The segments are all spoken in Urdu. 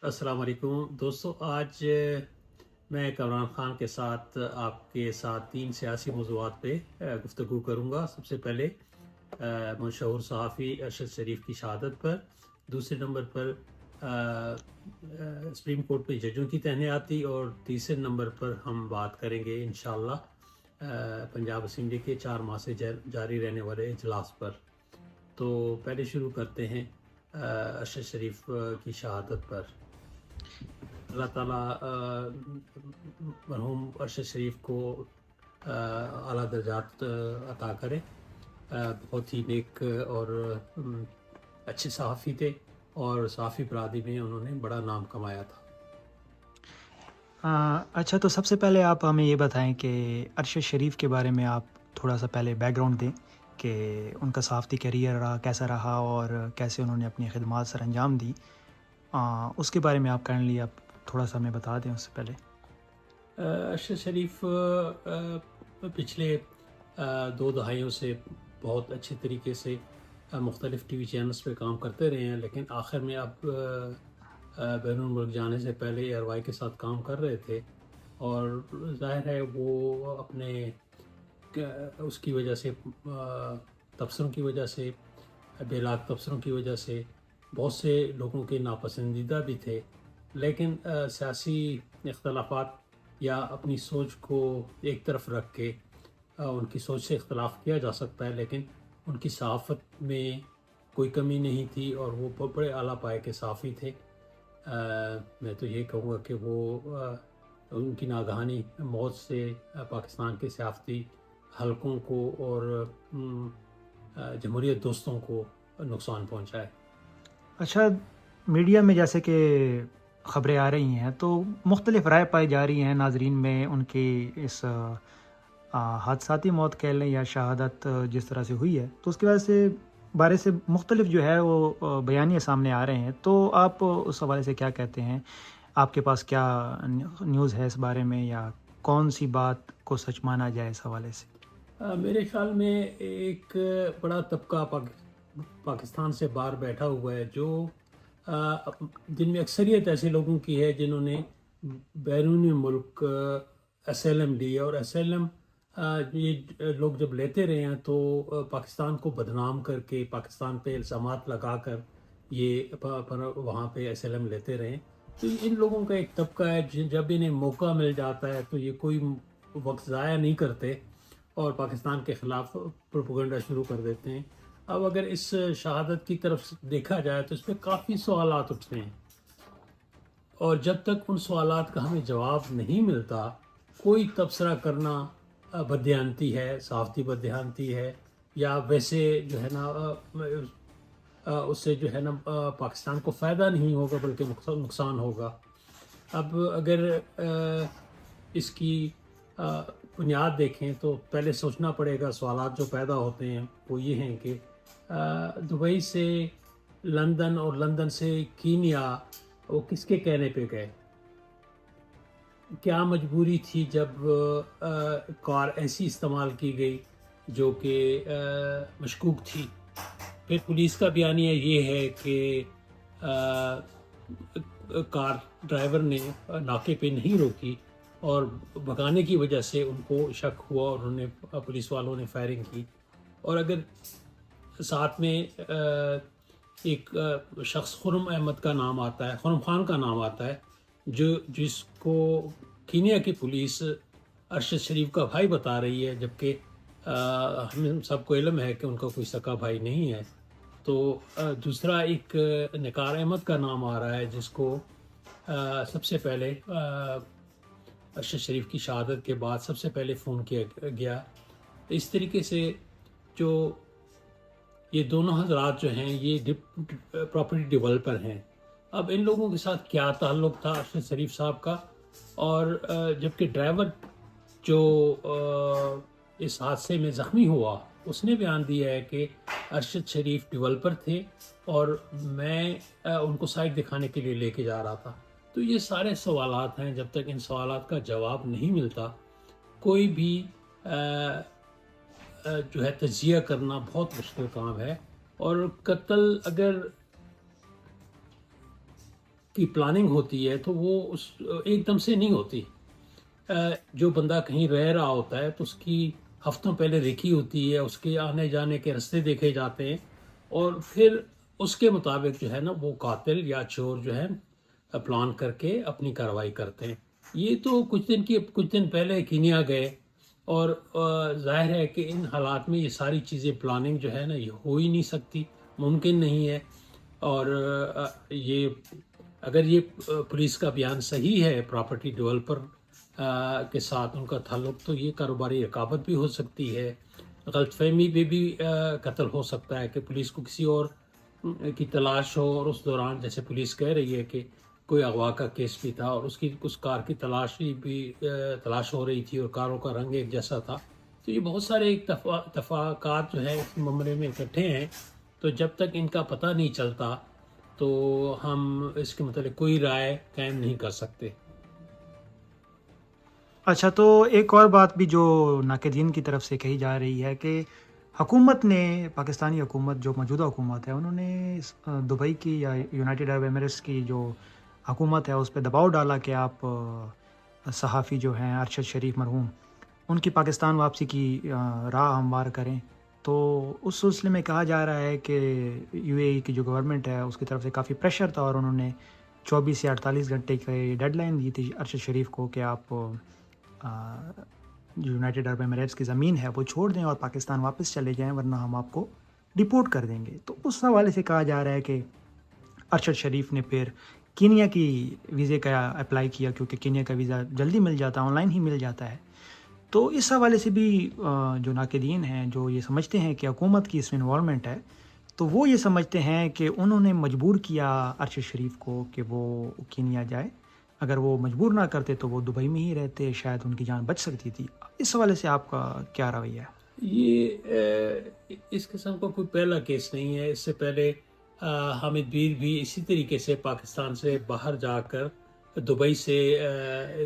السلام علیکم دوستو، آج میں کامران خان کے ساتھ آپ کے ساتھ 3 سیاسی موضوعات پہ گفتگو کروں گا۔ سب سے پہلے مشہور صحافی ارشد شریف کی شہادت پر، دوسرے نمبر پر سپریم کورٹ پہ ججوں کی تعیناتی، اور تیسرے نمبر پر ہم بات کریں گے انشاءاللہ پنجاب اسمبلی کے 4 ماہ سے جاری رہنے والے اجلاس پر۔ تو پہلے شروع کرتے ہیں ارشد شریف کی شہادت پر۔ اللہ تعالیٰ مرحوم ارشد شریف کو اعلیٰ درجات عطا کرے۔ بہت ہی نیک اور اچھے صحافی تھے، اور صحافی برادری میں انہوں نے بڑا نام کمایا تھا۔ اچھا، تو سب سے پہلے آپ ہمیں یہ بتائیں کہ ارشد شریف کے بارے میں آپ تھوڑا سا پہلے بیک گراؤنڈ دیں کہ ان کا صحافتی کیریئر کیسا رہا اور کیسے انہوں نے اپنی خدمات سر انجام دی۔ اس کے بارے میں آپ کائنڈلی آپ تھوڑا سا ہمیں بتا دیں اس سے پہلے۔ ارشد شریف پچھلے 2 دہائیوں سے بہت اچھے طریقے سے مختلف ٹی وی چینلز پہ کام کرتے رہے ہیں، لیکن آخر میں اب بیرون ملک جانے سے پہلے ایئر وائی کے ساتھ کام کر رہے تھے، اور ظاہر ہے وہ اپنے اس کی وجہ سے تبصروں کی وجہ سے، بے لاگ تبصروں کی وجہ سے بہت سے لوگوں کے ناپسندیدہ بھی تھے، لیکن سیاسی اختلافات یا اپنی سوچ کو ایک طرف رکھ کے ان کی سوچ سے اختلاف کیا جا سکتا ہے، لیکن ان کی صحافت میں کوئی کمی نہیں تھی، اور وہ بڑے اعلیٰ پائے کے صحافی تھے۔ میں تو یہ کہوں گا کہ وہ ان کی ناگہانی موت سے پاکستان کے صحافتی حلقوں کو اور جمہوریت دوستوں کو نقصان پہنچا ہے۔ اچھا، میڈیا میں جیسے کہ خبریں آ رہی ہیں تو مختلف رائے پائی جا رہی ہیں ناظرین میں ان کی اس حادثاتی موت کہہ لیں یا شہادت جس طرح سے ہوئی ہے، تو اس کی وجہ سے بارے سے مختلف جو ہے وہ بیانیے سامنے آ رہے ہیں۔ تو آپ اس حوالے سے کیا کہتے ہیں؟ آپ کے پاس کیا نیوز ہے اس بارے میں، یا کون سی بات کو سچ مانا جائے اس حوالے سے؟ میرے خیال میں ایک بڑا طبقہ پاکستان سے باہر بیٹھا ہوا ہے، جو جن میں اکثریت ایسے لوگوں کی ہے جنہوں نے بیرون ملک اسائلم لی، اور اسائلم یہ لوگ جب لیتے رہے ہیں تو پاکستان کو بدنام کر کے، پاکستان پہ الزامات لگا کر یہ وہاں پہ اسائلم لیتے رہے ہیں۔ تو ان لوگوں کا ایک طبقہ ہے جب انہیں موقع مل جاتا ہے تو یہ کوئی وقت ضائع نہیں کرتے اور پاکستان کے خلاف پروپیگنڈا شروع کر دیتے ہیں۔ اب اگر اس شہادت کی طرف دیکھا جائے تو اس پہ کافی سوالات اٹھتے ہیں، اور جب تک ان سوالات کا ہمیں جواب نہیں ملتا، کوئی تبصرہ کرنا بددیانتی ہے، صحافتی بددیانتی ہے، یا ویسے جو ہے نا اس سے جو ہے نا پاکستان کو فائدہ نہیں ہوگا بلکہ نقصان ہوگا۔ اب اگر اس کی بنیاد دیکھیں تو پہلے سوچنا پڑے گا، سوالات جو پیدا ہوتے ہیں وہ یہ ہیں کہ دبئی سے لندن اور لندن سے کینیا وہ کس کے کہنے پہ گئے؟ کیا مجبوری تھی جب کار ایسی استعمال کی گئی جو کہ مشکوک تھی؟ پھر پولیس کا بیانیہ یہ ہے کہ کار ڈرائیور نے ناکے پہ نہیں روکی، اور بھگانے کی وجہ سے ان کو شک ہوا اور انہوں نے پولیس والوں نے فائرنگ کی۔ اور اگر ساتھ میں ایک شخص خرم احمد کا نام آتا ہے، خرم خان کا نام آتا ہے، جس کو کینیا کی پولیس ارشد شریف کا بھائی بتا رہی ہے، جبکہ ہم سب کو علم ہے کہ ان کا کوئی سکا بھائی نہیں ہے۔ تو دوسرا ایک نکار احمد کا نام آ رہا ہے، جس کو سب سے پہلے ارشد شریف کی شہادت کے بعد سب سے پہلے فون کیا گیا۔ اس طریقے سے جو یہ دونوں حضرات جو ہیں یہ پراپرٹی ڈیولپر ہیں۔ اب ان لوگوں کے ساتھ کیا تعلق تھا ارشد شریف صاحب کا؟ اور جبکہ ڈرائیور جو اس حادثے میں زخمی ہوا، اس نے بیان دیا ہے کہ ارشد شریف ڈیولپر تھے اور میں ان کو سائٹ دکھانے کے لیے لے کے جا رہا تھا۔ تو یہ سارے سوالات ہیں، جب تک ان سوالات کا جواب نہیں ملتا کوئی بھی جو ہے تجزیہ کرنا بہت مشکل کام ہے۔ اور قتل اگر کی پلاننگ ہوتی ہے تو وہ اس ایک دم سے نہیں ہوتی. جو بندہ کہیں رہ رہا ہوتا ہے تو اس کی ہفتوں پہلے دیکھی ہوتی ہے, اس کے آنے جانے کے راستے دیکھے جاتے ہیں, اور پھر اس کے مطابق جو ہے نا وہ قاتل یا چور جو ہے پلان کر کے اپنی کارروائی کرتے ہیں. یہ تو کچھ دن پہلے کینیا گئے, اور ظاہر ہے کہ ان حالات میں یہ ساری چیزیں پلاننگ جو ہے نا یہ ہو ہی نہیں سکتی, ممکن نہیں ہے. اور یہ اگر یہ پولیس کا بیان صحیح ہے پراپرٹی ڈیولپر کے ساتھ ان کا تعلق, تو یہ کاروباری رکاوٹ بھی ہو سکتی ہے, غلط فہمی میں بھی قتل ہو سکتا ہے کہ پولیس کو کسی اور کی تلاش ہو, اور اس دوران جیسے پولیس کہہ رہی ہے کہ کوئی اغوا کا کیس بھی تھا اور اس کار کی تلاش ہو رہی تھی اور کاروں کا رنگ ایک جیسا تھا. تو یہ بہت سارے اتفاقات جو ہے اس معاملے میں اکٹھے ہیں, تو جب تک ان کا پتہ نہیں چلتا تو ہم اس کے متعلق کوئی رائے قائم نہیں کر سکتے. اچھا، تو ایک اور بات بھی جو ناقدین کی طرف سے کہی جا رہی ہے کہ حکومت نے، پاکستانی حکومت جو موجودہ حکومت ہے، انہوں نے دبئی کی یا یونائٹڈ عرب ایمریٹس کی جو حکومت ہے اس پہ دباؤ ڈالا کہ آپ صحافی جو ہیں ارشد شریف مرحوم ان کی پاکستان واپسی کی راہ ہموار کریں. تو اس سلسلے میں کہا جا رہا ہے کہ یو اے ای کی جو گورنمنٹ ہے اس کی طرف سے کافی پریشر تھا، اور انہوں نے 24 سے 48 گھنٹے کی ڈیڈ لائن دی تھی ارشد شریف کو کہ آپ جو یونائٹڈ عرب ایمریٹس کی زمین ہے وہ چھوڑ دیں اور پاکستان واپس چلے جائیں، ورنہ ہم آپ کو ڈپورٹ کر دیں گے. تو اس حوالے سے کہا جا رہا ہے کہ ارشد شریف نے پھر کینیا کی ویزے کا اپلائی کیا، کیونکہ کینیا کا ویزا جلدی مل جاتا ہے، آن لائن ہی مل جاتا ہے. تو اس حوالے سے بھی جو ناقدین ہیں جو یہ سمجھتے ہیں کہ حکومت کی اس میں انوالومنٹ ہے، تو وہ یہ سمجھتے ہیں کہ انہوں نے مجبور کیا ارشد شریف کو کہ وہ کینیا جائے. اگر وہ مجبور نہ کرتے تو وہ دبئی میں ہی رہتے، شاید ان کی جان بچ سکتی تھی. اس حوالے سے آپ کا کیا رویہ ہے؟ یہ اس قسم کا کوئی پہلا کیس نہیں ہے. اس سے پہلے حامد بیر بھی اسی طریقے سے پاکستان سے باہر جا کر دبئی سے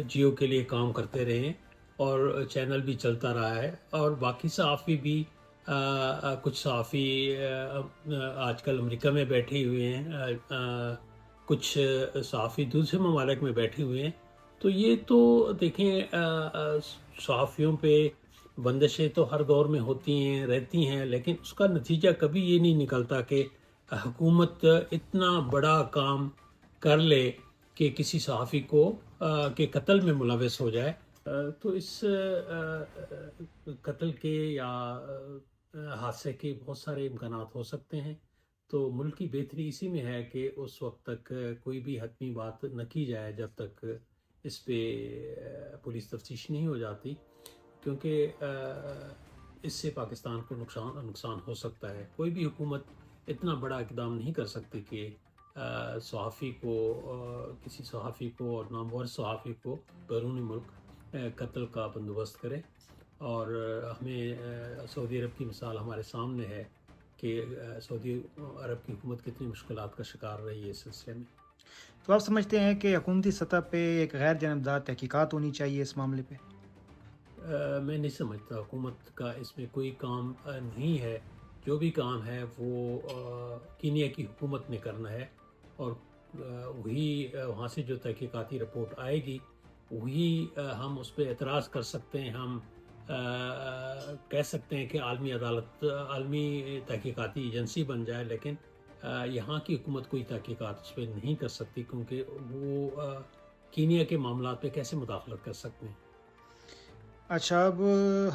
جیو کے لیے کام کرتے رہے ہیں اور چینل بھی چلتا رہا ہے. اور باقی صحافی بھی کچھ صحافی آج کل امریکہ میں بیٹھے ہوئے ہیں، کچھ صحافی دوسرے ممالک میں بیٹھے ہوئے ہیں. تو یہ تو دیکھیں صحافیوں پہ بندشیں تو ہر دور میں ہوتی ہیں، رہتی ہیں، لیکن اس کا نتیجہ کبھی یہ نہیں نکلتا کہ حکومت اتنا بڑا کام کر لے کہ کسی صحافی کو کے قتل میں ملوث ہو جائے. تو اس قتل کے یا حادثے کے بہت سارے امکانات ہو سکتے ہیں. تو ملک کی بہتری اسی میں ہے کہ اس وقت تک کوئی بھی حتمی بات نہ کی جائے جب تک اس پہ پولیس تفتیش نہیں ہو جاتی، کیونکہ اس سے پاکستان کو نقصان ہو سکتا ہے. کوئی بھی حکومت اتنا بڑا اقدام نہیں کر سکتی کہ صحافی کو کسی صحافی کو اور نامور صحافی کو بیرون ملک قتل کا بندوبست کرے. اور ہمیں سعودی عرب کی مثال ہمارے سامنے ہے کہ سعودی عرب کی حکومت کتنی مشکلات کا شکار رہی ہے اس سلسلے میں. تو آپ سمجھتے ہیں کہ حکومتی سطح پہ ایک غیر جانبدار تحقیقات ہونی چاہیے اس معاملے پہ؟ میں نہیں سمجھتا حکومت کا اس میں کوئی کام نہیں ہے. جو بھی کام ہے وہ کینیا کی حکومت نے کرنا ہے، اور وہی وہاں سے جو تحقیقاتی رپورٹ آئے گی وہی ہم اس پہ اعتراض کر سکتے ہیں. ہم کہہ سکتے ہیں کہ عالمی تحقیقاتی ایجنسی بن جائے، لیکن یہاں کی حکومت کوئی تحقیقات اس پہ نہیں کر سکتی، کیونکہ وہ کینیا کے معاملات پہ کیسے مداخلت کر سکتے ہیں. اچھا، اب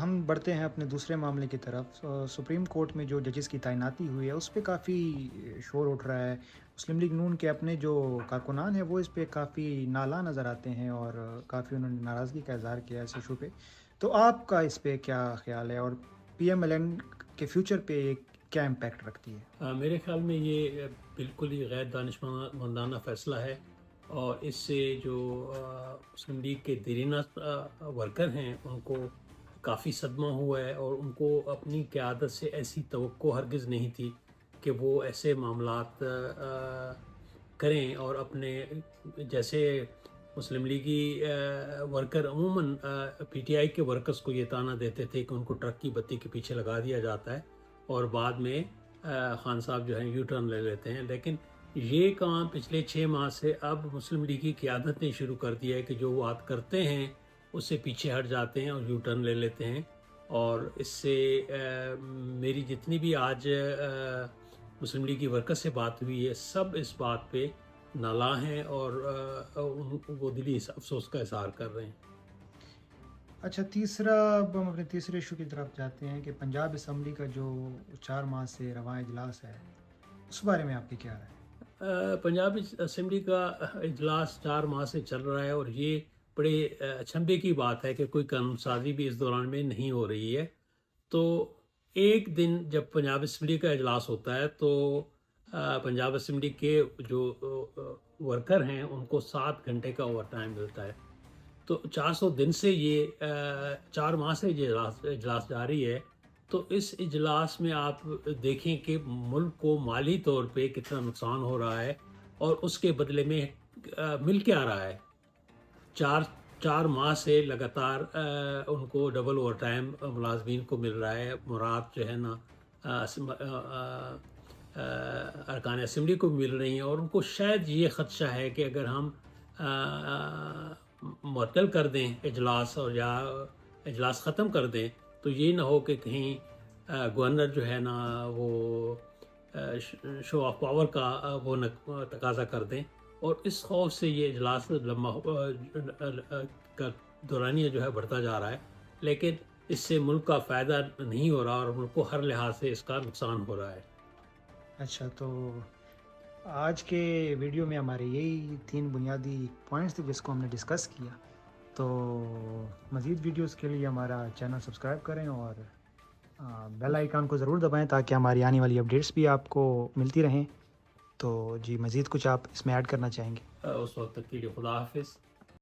ہم بڑھتے ہیں اپنے دوسرے معاملے کی طرف. سپریم کورٹ میں جو ججز کی تعیناتی ہوئی ہے اس پہ کافی شور اٹھ رہا ہے. مسلم لیگ نون کے اپنے جو کارکنان ہیں وہ اس پہ کافی نالاں نظر آتے ہیں اور کافی انہوں نے ناراضگی کا اظہار کیا اس ایشو پہ. تو آپ کا اس پہ کیا خیال ہے، اور پی ایم ایل این کے فیوچر پہ کیا امپیکٹ رکھتی ہے؟ میرے خیال میں یہ بالکل ہی غیر دانشمندانہ فیصلہ ہے، اور اس سے جو مسلم لیگ کے دیرینہ ورکر ہیں ان کو کافی صدمہ ہوا ہے، اور ان کو اپنی قیادت سے ایسی توقع ہرگز نہیں تھی کہ وہ ایسے معاملات کریں. اور اپنے جیسے مسلم لیگی ورکر عموماً پی ٹی آئی کے ورکرز کو یہ طعنہ دیتے تھے کہ ان کو ٹرک کی بتی کے پیچھے لگا دیا جاتا ہے اور بعد میں خان صاحب جو ہیں یو ٹرن لے لیتے ہیں. لیکن یہ کام پچھلے 6 ماہ سے اب مسلم لیگ کی قیادت نے شروع کر دیا ہے کہ جو بات کرتے ہیں اس سے پیچھے ہٹ جاتے ہیں اور یو ٹرن لے لیتے ہیں. اور اس سے میری جتنی بھی آج مسلم لیگ کی ورکر سے بات ہوئی ہے سب اس بات پہ نالاں ہیں اور وہ دلی افسوس کا اظہار کر رہے ہیں. اچھا تیسرا، اب ہم اپنے تیسرے ایشو کی طرف جاتے ہیں کہ پنجاب اسمبلی کا جو 4 ماہ سے رواں اجلاس ہے اس بارے میں آپ کی کیا رائے ہے؟ پنجاب اسمبلی کا اجلاس 4 ماہ سے چل رہا ہے اور یہ بڑے اچنبھے کی بات ہے کہ کوئی قانون سازی بھی اس دوران میں نہیں ہو رہی ہے. تو ایک دن جب پنجاب اسمبلی کا اجلاس ہوتا ہے تو پنجاب اسمبلی کے جو ورکر ہیں ان کو 7 گھنٹے کا اوور ٹائم ملتا ہے. تو 400 دن سے یہ 4 ماہ سے یہ اجلاس جاری ہے. تو اس اجلاس میں آپ دیکھیں کہ ملک کو مالی طور پہ کتنا نقصان ہو رہا ہے اور اس کے بدلے میں مل کے آ رہا ہے. 4 ماہ سے لگاتار ان کو ڈبل اوور ٹائم ملازمین کو مل رہا ہے. مراد جو ہے نا ارکان اسمبلی کو مل رہی ہیں اور ان کو شاید یہ خدشہ ہے کہ اگر ہم معطل کر دیں اجلاس اور یا اجلاس ختم کر دیں تو یہ نہ ہو کہ کہیں گورنر جو ہے نا وہ شو آف پاور کا وہ تقاضا کر دیں. اور اس خوف سے یہ اجلاس لمبا کا دورانیہ جو ہے بڑھتا جا رہا ہے. لیکن اس سے ملک کا فائدہ نہیں ہو رہا اور ملک کو ہر لحاظ سے اس کا نقصان ہو رہا ہے. اچھا تو آج کے ویڈیو میں ہمارے یہی 3 بنیادی پوائنٹس تھے جس کو ہم نے ڈسکس کیا. تو مزید ویڈیوز کے لیے ہمارا چینل سبسکرائب کریں اور بیل آئیکن کو ضرور دبائیں تاکہ ہماری آنے والی اپڈیٹس بھی آپ کو ملتی رہیں. تو جی مزید کچھ آپ اس میں ایڈ کرنا چاہیں گے؟ اس وقت تک کے لیے خدا حافظ.